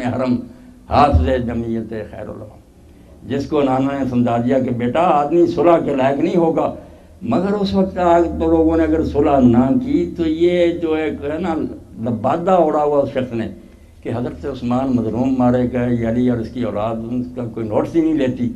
حرم حافظ جمعیت خیر العلوم، جس کو نانا نے سمجھا دیا کہ بیٹا آدمی صلح کے لائق نہیں ہوگا، مگر اس وقت تو لوگوں نے اگر صلح نہ کی تو یہ جو ایک ہے نا لبادہ اڑا ہوا اس شخص نے کہ حضرت عثمان مظلوم مارے گئے، یہ علی اور اس کی اولاد ان کا کوئی نوٹس ہی نہیں لیتی،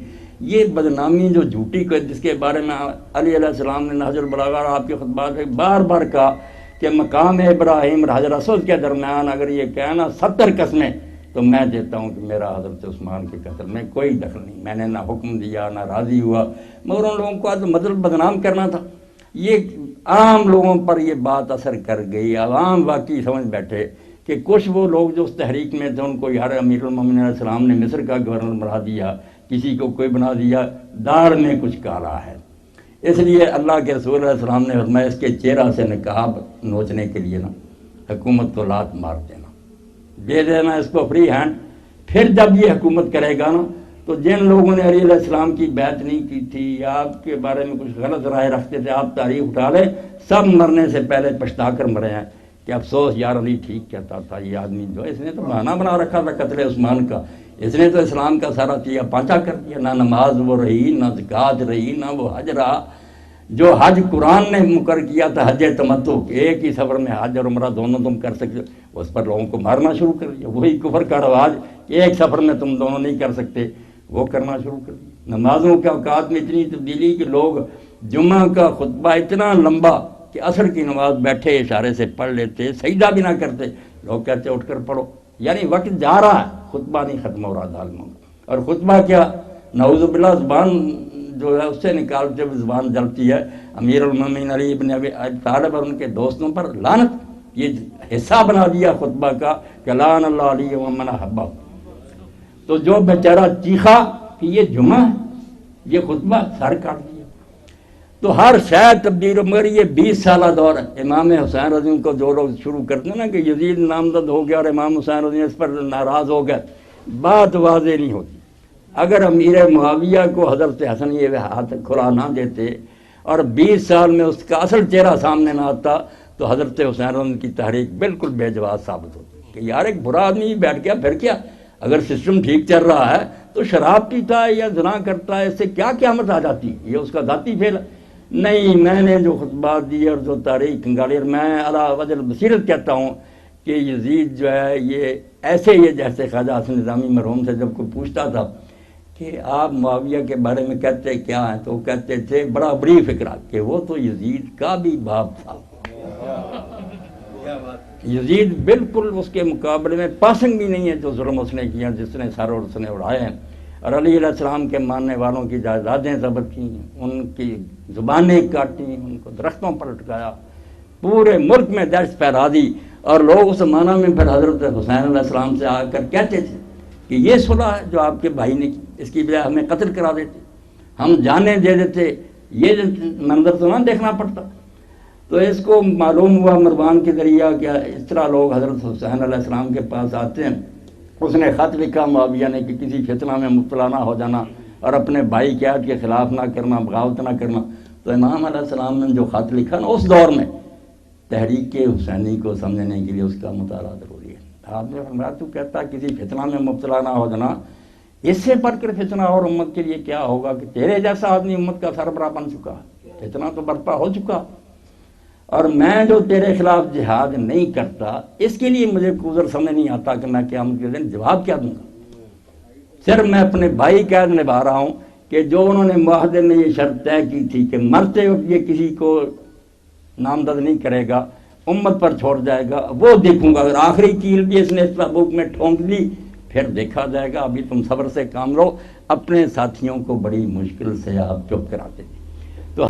یہ بدنامی جو جھوٹی جس کے بارے میں علی علیہ السلام نے نہج البلاغہ اور آپ کے خطبات میں بار بار کہا کہ مقام ابراہیم اور حجر اسود کے درمیان اگر یہ کہنا 70 قسمیں تو میں دیتا ہوں کہ میرا حضرت عثمان کے قتل میں کوئی دخل نہیں، میں نے نہ حکم دیا نہ راضی ہوا، مگر ان لوگوں کو تو مطلب بدنام کرنا تھا۔ یہ عام لوگوں پر یہ بات اثر کر گئی، عوام واقعی سمجھ بیٹھے کہ کچھ وہ لوگ جو اس تحریک میں تھے ان کو یار امیر المومنین علیہ السلام نے مصر کا گورنر بنا دیا، کسی کو کوئی بنا دیا، داڑھ میں کچھ کالا ہے۔ اس لیے اللہ کے رسول علیہ السلام نے فرمایا اس کے چہرہ سے نقاب نوچنے کے لیے نا حکومت کو لات مار دینا، دے دینا اس کو فری ہینڈ، پھر جب یہ حکومت کرے گا نا تو جن لوگوں نے علی علیہ السلام کی بیعت نہیں کی تھی یا آپ کے بارے میں کچھ غلط رائے رکھتے تھے، آپ تاریخ اٹھا لیں، سب مرنے سے پہلے پچھتا کر مرے ہیں کہ افسوس یار علی ٹھیک کہتا تھا، یہ آدمی جو اس نے تو بہانہ بنا رکھا تھا قتل عثمان کا، اس نے تو اسلام کا سارا چیا پانچا کر دیا، نہ نماز وہ رہی، نہ زکوٰۃ رہی، نہ وہ حج رہا، جو حج قرآن نے مقرر کیا تھا حج تمتع، ایک ہی سفر میں حج اور عمرہ دونوں تم کر سکتے، اس پر لوگوں کو مارنا شروع کر دیا، وہی کفر کا رواج کہ ایک سفر میں تم دونوں نہیں کر سکتے وہ کرنا شروع کر دیا۔ نمازوں کے اوقات میں اتنی تبدیلی کہ لوگ جمعہ کا خطبہ اتنا لمبا کہ عصر کی نماز بیٹھے اشارے سے پڑھ لیتے، سجدہ بھی نہ کرتے، لوگ کہتے اٹھ کر پڑھو، یعنی وقت جا رہا ہے، خطبہ نہیں ختم ہو رہا ظالموں کا۔ اور خطبہ کیا، نعوذ باللہ زبان جو ہے اس سے نکالتے ہوئے زبان جلتی ہے، امیر المومنین علی ابن ابی طالب اور ان کے دوستوں پر لعنت، یہ حصہ بنا دیا خطبہ کا کہ لعن اللہ علی ومن احبہ۔ تو جو بیچارہ چیخا کہ یہ جمعہ ہے، یہ خطبہ، سر کاٹ دیا۔ تو ہر شاید تبدیل، مگر یہ 20 سالہ دور ہے۔ امام حسین رضی اللہ عنہ کو جو لوگ شروع کرتے ہیں نا کہ یزید نامزد ہو گیا اور امام حسین رضی اللہ عنہ اس پر ناراض ہو گئے، بات واضح نہیں ہوتی۔ اگر امیر معاویہ کو حضرت حسن یہ ہاتھ کھلا نہ دیتے اور 20 سال میں اس کا اصل چہرہ سامنے نہ آتا تو حضرت حسین رضی اللہ عنہ کی تحریک بالکل بے جواز ثابت ہوتی کہ یار ایک برا آدمی بیٹھ گیا، پھر کیا، اگر سسٹم ٹھیک چل رہا ہے تو شراب پیتا ہے یا زنا کرتا ہے، اس سے کیا قیامت آ جاتی، یہ اس کا ذاتی فعل ہے۔ نہیں، میں نے جو خطبات دیے اور جو تاریخ کنگالی، اور میں علی وجہ البصیرت کہتا ہوں کہ یزید جو ہے یہ ایسے ہی جیسے خواجہ حسن نظامی مرحوم سے جب کوئی پوچھتا تھا کہ آپ معاویہ کے بارے میں کہتے کیا ہیں تو وہ کہتے تھے بڑا بری فکرہ کہ وہ تو یزید کا بھی باپ تھا۔ یزید بالکل اس کے مقابلے میں پاسنگ بھی نہیں ہے جو ظلم اس نے کیا، جس نے سر اور اس نے اڑائے ہیں، اور علی علیہ السلام کے ماننے والوں کی جائیدادیں ضبط کی، ان کی زبانیں کاٹی، ان کو درختوں پر لٹکایا، پورے ملک میں دہشت پھیلا دی، اور لوگ اس زمانہ میں پھر حضرت حسین علیہ السلام سے آ کر کہتے تھے کہ یہ صلح ہے جو آپ کے بھائی نے کی، اس کی بجائے ہمیں قتل کرا دیتے، ہم جانیں دے دیتے، یہ منظر تو نہ دیکھنا پڑتا۔ تو اس کو معلوم ہوا مروان کے ذریعہ کہ اس طرح لوگ حضرت حسین علیہ السلام کے پاس آتے ہیں۔ اس نے خط لکھا معاویہ نے کہ کسی فتنہ میں مبتلا نہ ہو جانا اور اپنے بھائی کی عہد کے خلاف نہ کرنا، بغاوت نہ کرنا۔ تو امام علیہ السلام نے جو خط لکھا نا اس دور میں، تحریک حسینی کو سمجھنے کے لیے اس کا مطالعہ ضروری ہے۔ آپ نے فرمایا تو کہتا کسی فتنہ میں مبتلا نہ ہو جانا، اس سے بڑھ کر فتنہ اور امت کے لیے کیا ہوگا کہ تیرے جیسا آدمی امت کا سربراہ بن چکا، فتنہ تو برپا ہو چکا، اور میں جو تیرے خلاف جہاد نہیں کرتا، اس کے لیے مجھے عذر سمجھ نہیں آتا کہ میں قیامت کے دن جواب کیا دوں گا۔ صرف میں اپنے بھائی کی عہد نبھا رہا ہوں کہ جو انہوں نے معاہدے میں یہ شرط طے کی تھی کہ مرتے وقت یہ کسی کو نامزد نہیں کرے گا، امت پر چھوڑ جائے گا، وہ دیکھوں گا۔ اگر آخری کیل بھی اس نے اس تابوت میں ٹھونک لی پھر دیکھا جائے گا۔ ابھی تم صبر سے کام لو۔ اپنے ساتھیوں کو بڑی مشکل سے آپ چپ کراتے تھے۔